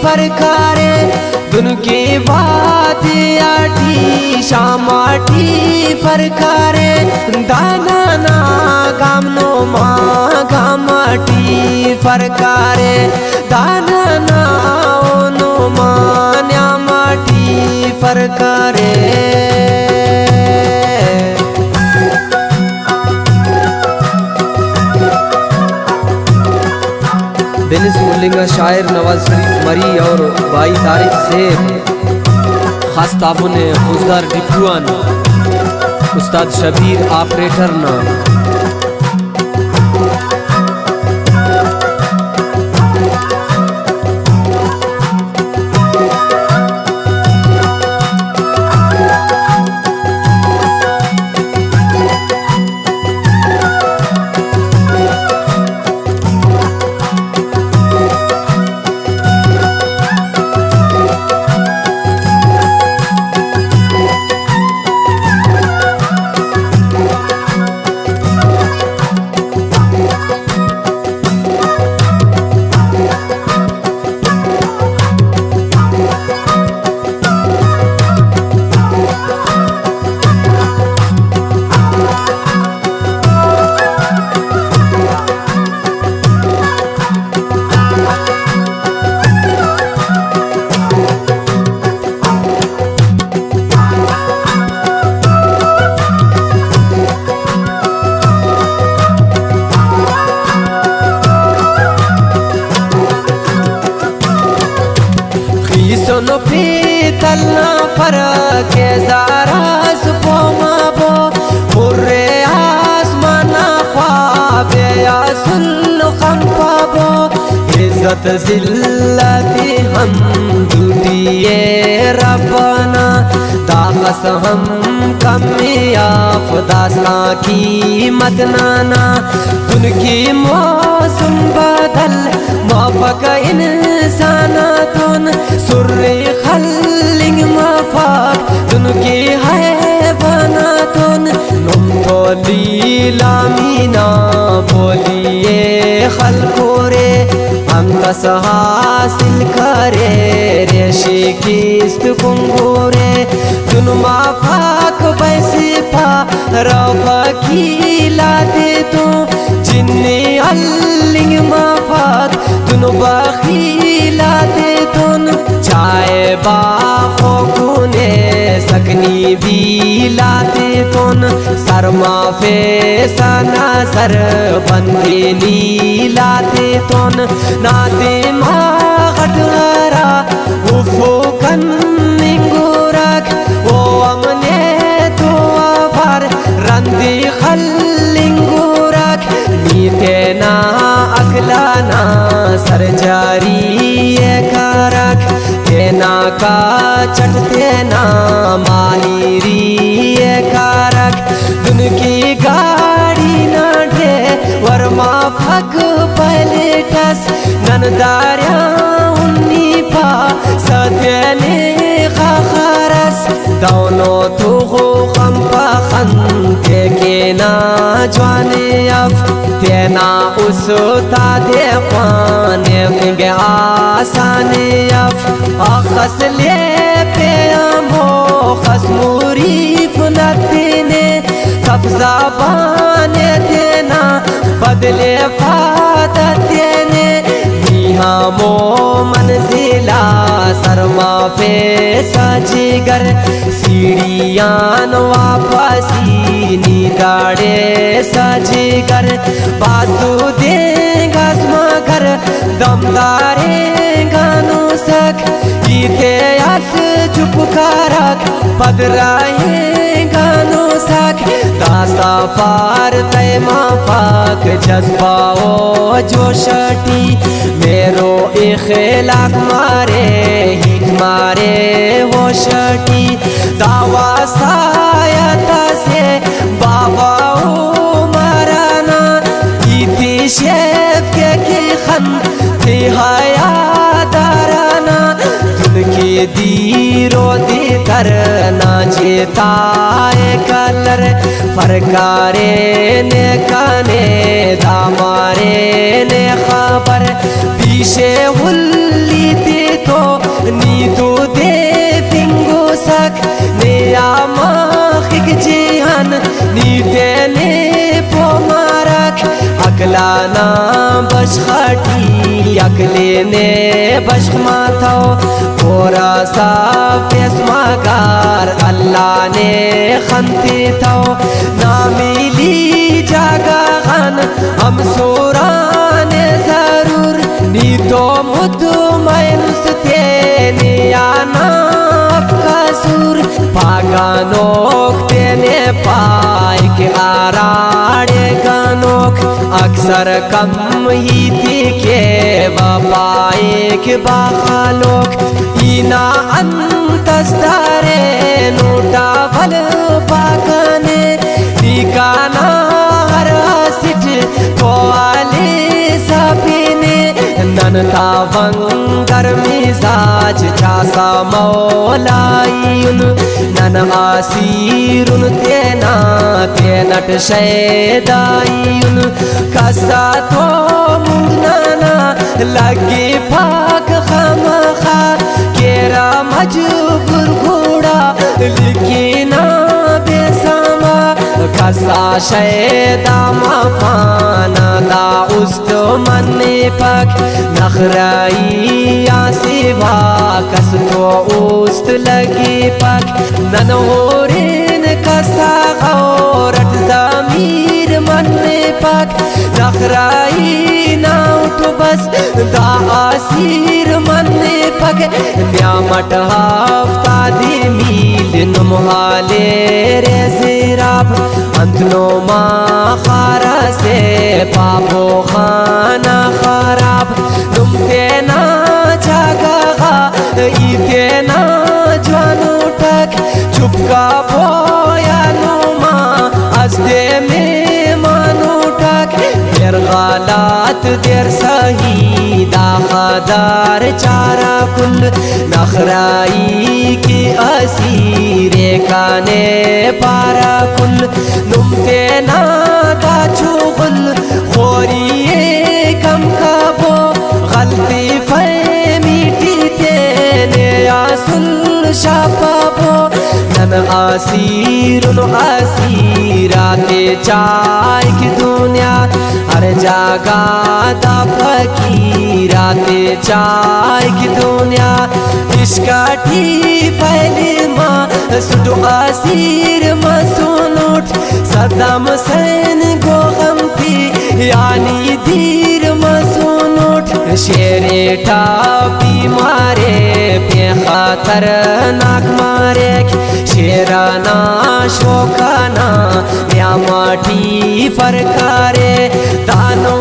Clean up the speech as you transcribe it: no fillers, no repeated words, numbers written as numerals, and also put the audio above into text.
फरकारे दुन के बात आटी शामाटी फरकारे दाना ना गामनो मा गामाटी फरकारे दाना ना ओनो मा न्यामाटी फरकारे बेनिस मुल्लिंगा शायर नवाज शरीफ मरी और 22 तारीख से खास ताबुन फौजदार डिप्टुआन उस्ताद शबीर ऑपरेटर ना सोनो पीतल ना फरक ज़ारा सुपोमा बो हुर्रे आसमाना ख्वाब या सुल्लो खंपा बो इज्जत जिल्लती हम दुटिये रब्बाना दाखस हम कमिया खुदासना कीमत नाना उनकी मौसम बदल माफक इंसाना तुन सुर्रे खल्लिंग माफाक तुनकी है बना तुन नुम बोली लामीना बोलिए खलकोरे हम कस हासिल करे रेशे किस्त कुंगोरे तुन माफाक बैसी पा रवा की लाते तू जिन्ने अल्लिंग माफाक तुन बाखी लाते तुन चाय बाखो कुने सकनी भी लाते तुन सरमा फे सना सर बंदेली लाते तुन नाते मागटरा उफो कन निंगुरक वो अमने तो आभार रंदी खल्लिंगुरक नीते ना अगलाना सरजारी कारक तेना का चटते ना माहिरी कारक दुनकी गाड़ी ना ढे वर्मा फक पहले टस ननदारिया उन्नी पा सत्यने खारस दोनों तो हो खंपा खंते के ना जाने अफ तेना उसता दे पाने फिंगे आसाने अफ आखस ले पे आमो खसमूरी फुनतीने कब्जा बाने देना बदले फाता देने मो मंजिला सरमा पे सजीगर सीढ़ियान वापसी नीदाड़े सजीगर बातू देगा घर दमदारे गानो सक इते अस चुप करक पदराए गानो सक दासा पार तैमा पाक जज्बाओ जोशटी मेरो इखलाक मारे हिक मारे होशटी दावा सायता से बाबा माराना इति शेफ के की खन थी हया दाराना तुनकी दीरो दी करना जेता कलर फरकारे ने काने दामारे ने खबर पीछे हुल्ली थी तो पगलाना बशखटी अगले ने बशमा था पूरा सा फेसमागार अल्लाह ने खंती था ना मिली जगह हम सोराने जरूर नी तो मुतमैनुस्ते नियाना कसूर पागानोक तेने पाइक आराड़े गानोक अक्सर कम ही दिखे बापाइक बाखालोक इना अंतस्तारे नोटा भल पागने दिकाना हर सिट कोआले सपने ननता वंगर मिजाज चासा मौलायुन नन आसीरुन तेना तेनट शैदायुन कसा तो मुंगनाना लगे भाग खमखा केरा मजबूर घोड़ा लिखना बेसमा कसा शैदा माफाना दा उस्त मन्ने पक नखराई आसिवा कस तो उस्त लगी पक ननोरेन कसा गौरट जमीर मन्ने पक नखराई ना उठ बस दा आसिर मन्ने पक न्यामट हफ्ता दी मील नुमहाले रे जिराब अंतनो मा खारा से पापो खाना खराब तुम तेना जागा इतेना जानो टक चुपका बोया नुमा हंसते में मानो टक देर गालात देर सही दाखदार चारा कुल नखराई की असीरे काने पारा कुल नुमते ना दाचुगल खोरिए कम काबो गलती फहमीटी तेने आसुल शापाबो नन आसीरुन आसीराते चाय की दुनिया हर जागा दा फकीराते चाय की दुनिया इसका ठी पहले माँ सुडो आसीर मसूनुट सद्दाम हुसैन गो गम थी यानी धीर मसूनुट शेरे टापी मारे बेखातर नाक मारे शेराना शोकाना या माटी फरकारे दानो